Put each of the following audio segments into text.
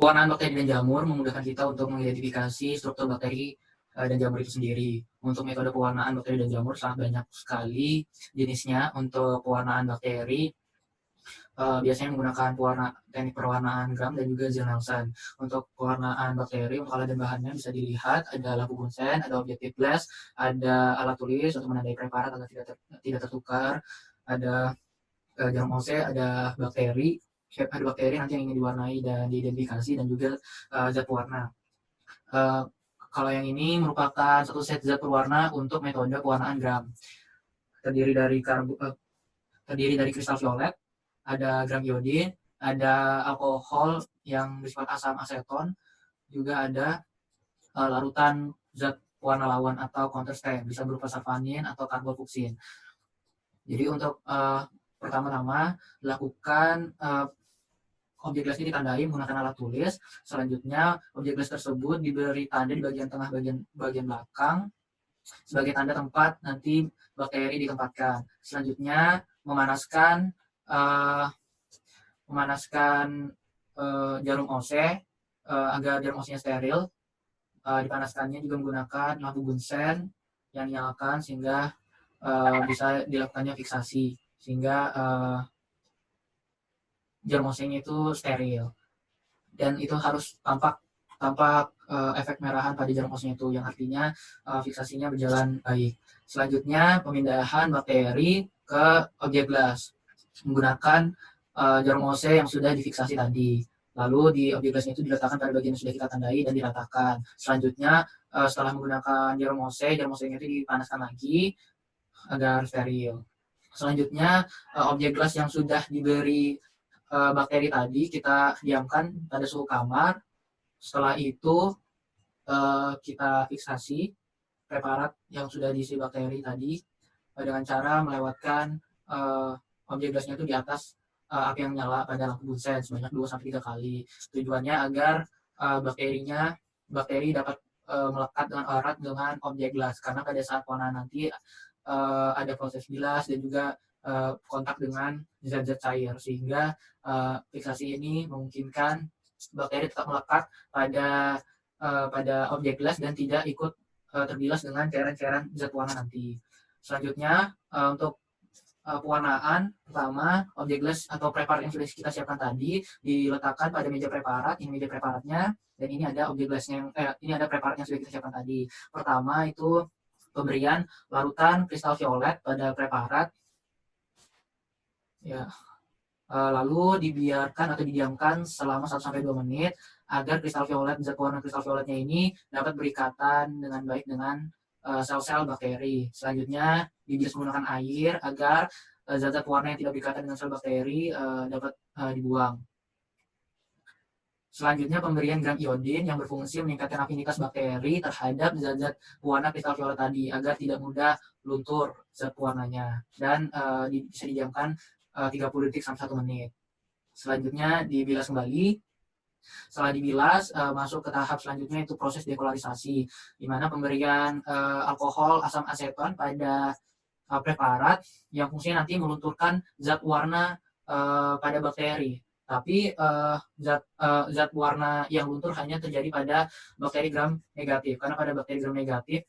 Pewarnaan bakteri dan jamur memudahkan kita untuk mengidentifikasi struktur bakteri dan jamur itu sendiri. Untuk metode pewarnaan bakteri dan jamur sangat banyak sekali jenisnya. Untuk pewarnaan bakteri biasanya menggunakan teknik pewarnaan gram dan juga Zell-Nelson. Untuk pewarnaan bakteri, untuk alat dan bahannya bisa dilihat ada lampu Bunsen, ada objective glass, ada alat tulis untuk menandai preparat agar tidak tertukar, ada jarum OC, ada bakteri nanti yang ingin diwarnai dan diidentifikasi, dan juga zat pewarna. Kalau yang ini merupakan satu set zat pewarna untuk metode pewarnaan gram. Terdiri dari kristal violet, ada gram iodin, ada alkohol yang bersifat asam aseton, juga ada larutan zat warna lawan atau counter stain, bisa berupa sulfanin atau karbofuksin. Jadi untuk pertama-tama lakukan objek glass ini ditandai menggunakan alat tulis. Selanjutnya objek glass tersebut diberi tanda di bagian tengah bagian belakang sebagai tanda tempat nanti bakteri ditempatkan. Selanjutnya memanaskan jarum OC agar jarum OC-nya steril. Dipanaskannya juga menggunakan lampu Bunsen yang dinyalakan sehingga bisa dilakukannya fiksasi sehingga jarum OC-nya itu steril, dan itu harus tampak efek merahan pada jarum OC-nya itu, yang artinya fiksasinya berjalan baik. Selanjutnya pemindahan bakteri ke objek glass menggunakan jarum OC yang sudah difiksasi tadi. Lalu di objek glass itu diletakkan pada bagian yang sudah kita tandai dan diratakan. Selanjutnya setelah menggunakan jarum OC-nya itu dipanaskan lagi agar steril. Selanjutnya objek glass yang sudah diberi bakteri tadi kita diamkan pada suhu kamar. Setelah itu kita fiksasi preparat yang sudah diisi bakteri tadi dengan cara melewatkan objek glassnya itu di atas api yang nyala pada lampu Bunsen sebanyak 2-3 kali. Tujuannya agar bakteri dapat melekat dengan erat dengan objek glass, karena pada saat pewarnaan nanti ada proses bilas dan juga kontak dengan zat-zat cair, sehingga fiksasi ini memungkinkan bakteri tetap melekat pada objek glass dan tidak ikut terbilas dengan cairan-cairan zat warna nanti. Selanjutnya untuk pewarnaan, pertama objek glass atau preparat yang sudah kita siapkan tadi diletakkan pada meja preparat. Ini meja preparatnya, dan ini ada objek glassnya ini ada preparat yang sudah kita siapkan tadi. Pertama itu pemberian larutan kristal violet pada preparat. Ya, lalu dibiarkan atau didiamkan selama 1-2 menit agar zat warna kristal violetnya ini dapat berikatan dengan baik dengan sel-sel bakteri. Selanjutnya dibilas menggunakan air agar zat-zat warna yang tidak berikatan dengan sel bakteri dapat dibuang. Selanjutnya pemberian gram iodin yang berfungsi meningkatkan afinitas bakteri terhadap zat-zat warna kristal violet tadi agar tidak mudah luntur zat warnanya, dan bisa didiamkan 30 detik sampai 1 menit. Selanjutnya dibilas kembali. Setelah dibilas, masuk ke tahap selanjutnya, itu proses dekolorisasi, di mana pemberian alkohol asam aseton pada preparat yang fungsinya nanti melunturkan zat warna pada bakteri. Tapi zat warna yang luntur hanya terjadi pada bakteri gram negatif, karena pada bakteri gram negatif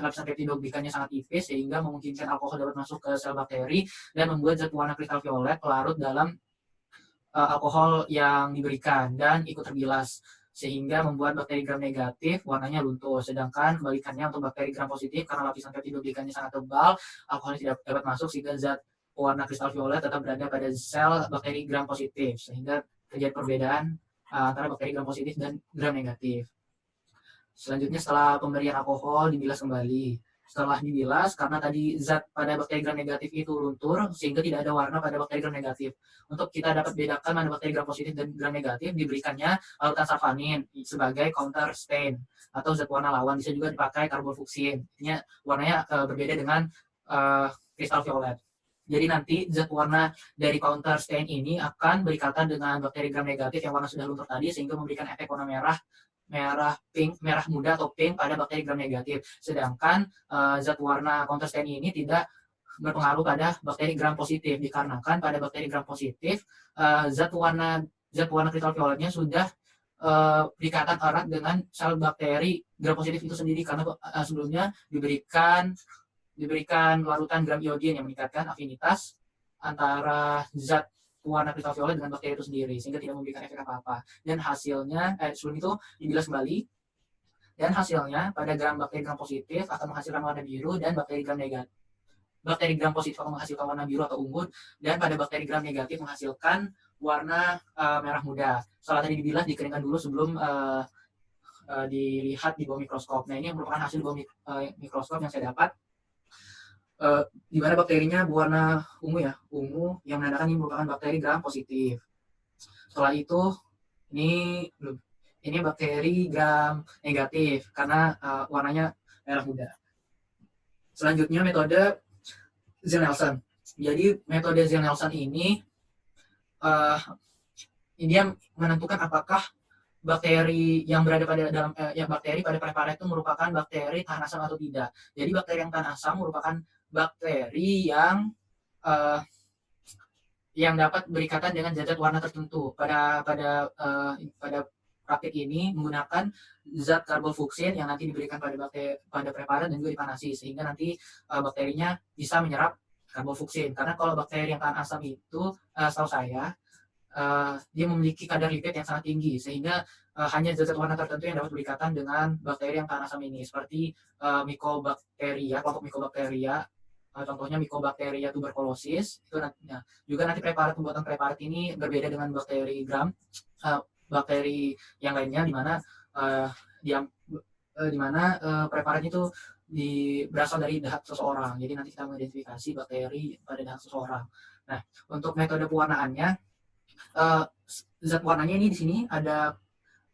lapisan peptidoglikannya sangat tipis sehingga memungkinkan alkohol dapat masuk ke sel bakteri dan membuat zat warna kristal violet larut dalam alkohol yang diberikan dan ikut terbilas, sehingga membuat bakteri gram negatif warnanya luntur. Sedangkan kebalikannya untuk bakteri gram positif, karena lapisan peptidoglikannya sangat tebal, alkoholnya tidak dapat masuk sehingga zat warna kristal violet tetap berada pada sel bakteri gram positif, sehingga terjadi perbedaan antara bakteri gram positif dan gram negatif. Selanjutnya setelah pemberian alkohol dibilas kembali. Setelah dibilas, karena tadi zat pada bakteri gram negatif itu luntur sehingga tidak ada warna pada bakteri gram negatif. Untuk kita dapat bedakan mana bakteri gram positif dan gram negatif, diberikannya larutan sulfanin sebagai counter stain atau zat warna lawan. Bisa juga dipakai karbofuksin. Ini warnanya berbeda dengan kristal violet. Jadi nanti zat warna dari counter stain ini akan berikatan dengan bakteri gram negatif yang warna sudah luntur tadi, sehingga memberikan efek warna merah muda atau pink pada bakteri gram negatif. Sedangkan zat warna counter stain ini tidak berpengaruh pada bakteri gram positif, dikarenakan pada bakteri gram positif zat warna kristal violetnya sudah berikatan erat dengan sel bakteri gram positif itu sendiri, karena sebelumnya diberikan larutan gram iodin yang meningkatkan afinitas antara zat pewarna kristal violet dengan bakteri itu sendiri, sehingga tidak memberikan efek apa-apa. Dan hasilnya, sebelum itu dibilas kembali, dan hasilnya pada bakteri gram positif akan menghasilkan warna biru, dan bakteri gram negatif akan menghasilkan warna biru atau ungu, dan pada bakteri gram negatif menghasilkan warna merah muda. Setelah tadi dibilas, dikeringkan dulu sebelum dilihat di bawah mikroskop. Nah, ini merupakan hasil bawah mikroskop yang saya dapat, di mana bakterinya berwarna ungu yang menandakan ini merupakan bakteri gram positif. Setelah itu ini bakteri gram negatif karena warnanya merah muda. Selanjutnya metode Zell-Nelson. Jadi metode Zell-Nelson ini dia menentukan apakah bakteri yang berada pada dalam bakteri pada preparat itu merupakan bakteri tahan asam atau tidak. Jadi bakteri yang tahan asam merupakan bakteri yang dapat berikatan dengan zat warna tertentu. Pada praktik ini menggunakan zat karbofluksin yang nanti diberikan pada preparat dan juga dipanasi, sehingga nanti bakterinya bisa menyerap karbofluksin. Karena kalau bakteri yang tahan asam itu, setahu saya, dia memiliki kadar lipid yang sangat tinggi, sehingga hanya zat warna tertentu yang dapat berikatan dengan bakteri yang tahan asam ini, seperti Mycobacteria, kelompok Mycobacteria. Contohnya Mycobacteria tuberculosis. Itu juga nanti pembuatan preparat ini berbeda dengan bakteri gram, bakteri yang lainnya, di mana preparat itu berasal dari dahak seseorang. Jadi nanti kita mengidentifikasi bakteri pada dahak seseorang. Nah, untuk metode pewarnaannya, zat warnanya ini di sini ada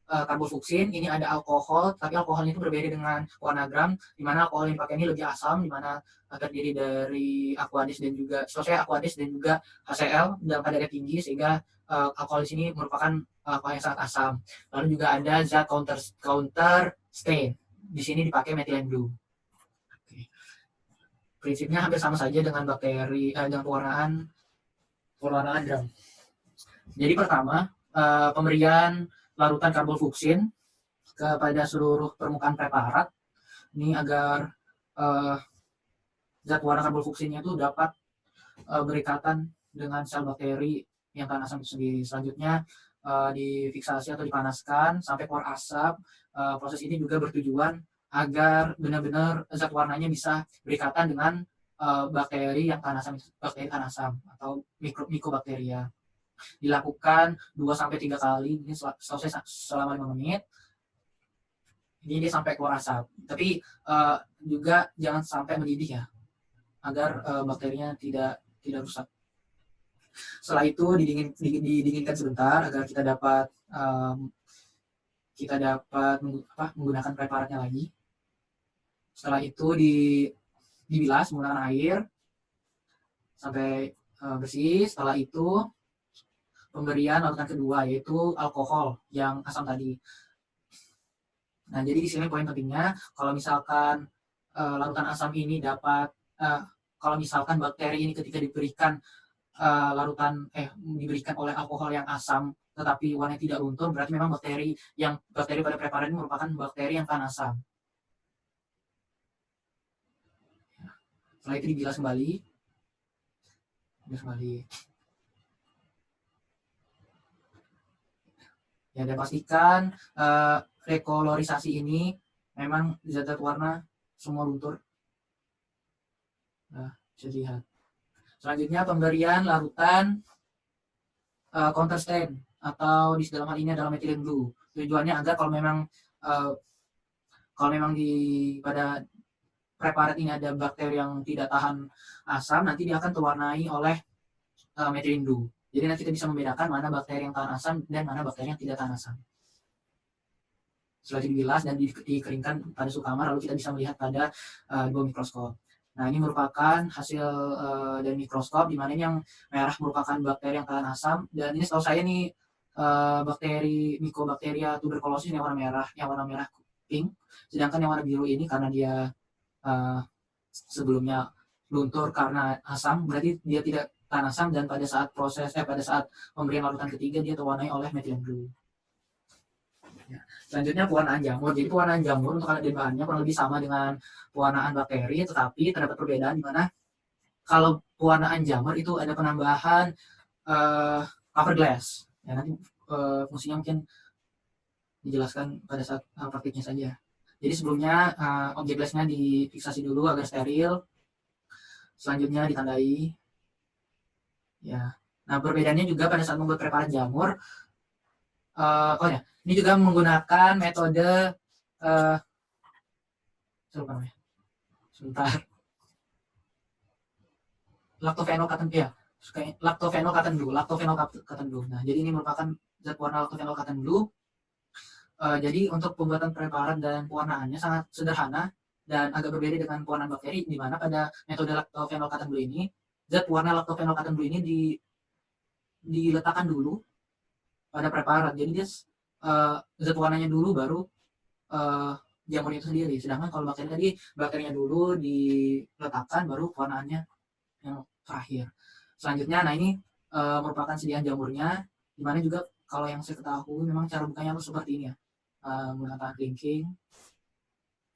karbofluksin, ini ada alkohol, tapi alkoholnya itu berbeda dengan warna gram, di mana alkohol yang dipakai ini lebih asam, di mana terdiri dari aqueous dan juga HCl dalam kadar tinggi, sehingga alkohol di sini merupakan alkohol yang sangat asam. Lalu juga ada zat counter stain, di sini dipakai methylene blue. Prinsipnya hampir sama saja dengan dengan pewarnaan gram. Jadi pertama, pemberian larutan karbofluksin kepada seluruh permukaan preparat ini agar zat warna karbofluksinnya itu dapat berikatan dengan sel bakteri yang tahan asam itu sendiri. Selanjutnya difiksasi atau dipanaskan sampai keluar asap. Proses ini juga bertujuan agar benar-benar zat warnanya bisa berikatan dengan bakteri yang tahan asam atau Mycobacteria. Dilakukan 2-3 kali, ini selama 5 menit. Ini dia sampai keluar asap. Tapi juga jangan sampai mendidih ya, agar bakterinya tidak rusak. Setelah itu didinginkan sebentar agar kita dapat menggunakan preparatnya lagi. Setelah itu dibilas menggunakan air sampai bersih. Setelah itu pemberian larutan kedua, yaitu alkohol yang asam tadi. Nah, jadi di sini poin pentingnya, kalau misalkan larutan asam ini kalau misalkan bakteri ini ketika diberikan diberikan oleh alkohol yang asam tetapi warnanya tidak luntur, berarti memang bakteri pada preparat ini merupakan bakteri yang tahan asam. Setelah itu dibilas kembali. Ya, dan pastikan rekolorisasi ini memang zat warna semua luntur. Nah, bisa dilihat. Selanjutnya pemberian larutan counter stain, atau di dalam hal ini adalah methylene blue. Tujuannya agar kalau memang pada preparat ini ada bakteri yang tidak tahan asam, nanti dia akan terwarnai oleh methylene blue. Jadi nanti kita bisa membedakan mana bakteri yang tahan asam dan mana bakteri yang tidak tahan asam. Setelah dibilas dan dikeringkan pada suhu kamar, lalu kita bisa melihat pada bawah mikroskop. Nah, ini merupakan hasil dari mikroskop, di mana yang merah merupakan bakteri yang tahan asam, dan ini setahu saya nih bakteri Mycobacteria tuberculosis yang warna merah pink, sedangkan yang warna biru ini karena dia sebelumnya luntur karena asam, berarti dia tidak tahan asam, dan pada saat pemberian larutan ketiga dia terwarnai oleh methylene blue. Selanjutnya pewarnaan jamur. Jadi pewarnaan jamur untuk alat dan bahannya kurang lebih sama dengan pewarnaan bakteri, tetapi terdapat perbedaan di mana kalau pewarnaan jamur itu ada penambahan cover glass. Ya, nanti fungsinya mungkin dijelaskan pada saat praktiknya saja. Jadi sebelumnya objek glassnya difiksasi dulu agar steril. Selanjutnya ditandai. Ya. Nah, perbedaannya juga pada saat membuat preparat jamur. Oh ya, ini juga menggunakan metode sebentar. Lactophenol cotton blue. Nah, jadi ini merupakan zat warna lactophenol cotton blue. Jadi untuk pembuatan preparat dan pewarnaannya sangat sederhana dan agak berbeda dengan pewarnaan bakteri, di mana pada metode lactophenol cotton blue ini zat warna lactophenol cotton blue ini diletakkan dulu pada preparat. Jadi dia zat warnanya dulu baru jamurnya itu sendiri. Sedangkan kalau bakteri tadi bakterinya dulu diletakkan baru pewarnaannya yang terakhir. Selanjutnya, nah ini merupakan sediaan jamurnya, dimana juga kalau yang saya ketahui memang cara bukanya harus seperti ini ya, menggunakan clinking.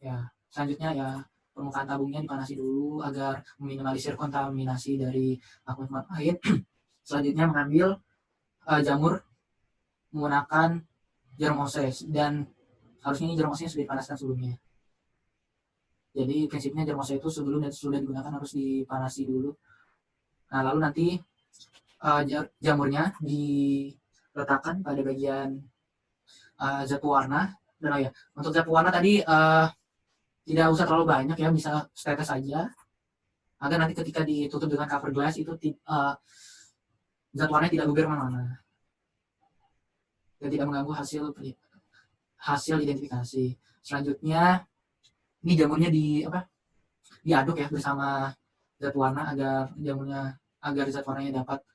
Ya, selanjutnya ya permukaan tabungnya dipanasi dulu agar meminimalisir kontaminasi dari akun lain. Selanjutnya mengambil jamur menggunakan jarum oses, dan harusnya ini jarum osesnya sudah dipanaskan sebelumnya. Jadi prinsipnya jarum oses itu sebelum dan sudah digunakan harus dipanasi dulu. Nah, lalu nanti jamurnya diletakkan pada bagian zat pewarna. Dan oh ya, untuk zat pewarna tadi tidak usah terlalu banyak ya, bisa setetes saja agar nanti ketika ditutup dengan cover glass itu zat warnanya tidak gugur kemana-mana dan tidak mengganggu hasil identifikasi. Selanjutnya ini jamurnya diaduk ya bersama zat warna agar zat warnanya dapat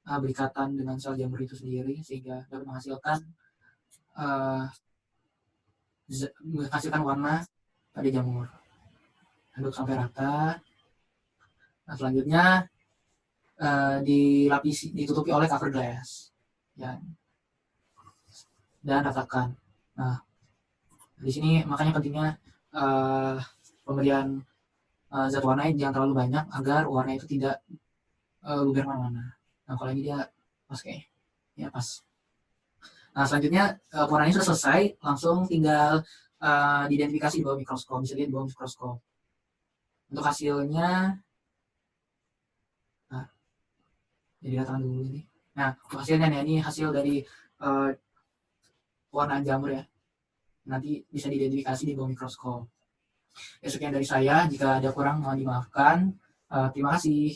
berikatan dengan sel jamur itu sendiri sehingga dapat menghasilkan warna pada jamur. Aduk sampai rata. Nah, selanjutnya ditutupi oleh cover glass ya, dan ratakan. Nah, di sini makanya pentingnya pemberian zat warna jangan terlalu banyak agar warna itu tidak gugur kemana-mana. Nah, kalau ini dia pas kayak ya pas. Nah, selanjutnya warnanya sudah selesai, langsung tinggal diidentifikasi di bawah mikroskop. Bisa lihat di bawah mikroskop. Untuk hasilnya, nah, jadi datang dulu ini. Nah, untuk hasilnya nih, ini hasil dari warnaan jamur ya. Nanti bisa diidentifikasi di bawah mikroskop. Ya, sekian dari saya. Jika ada kurang mohon dimaafkan. Terima kasih.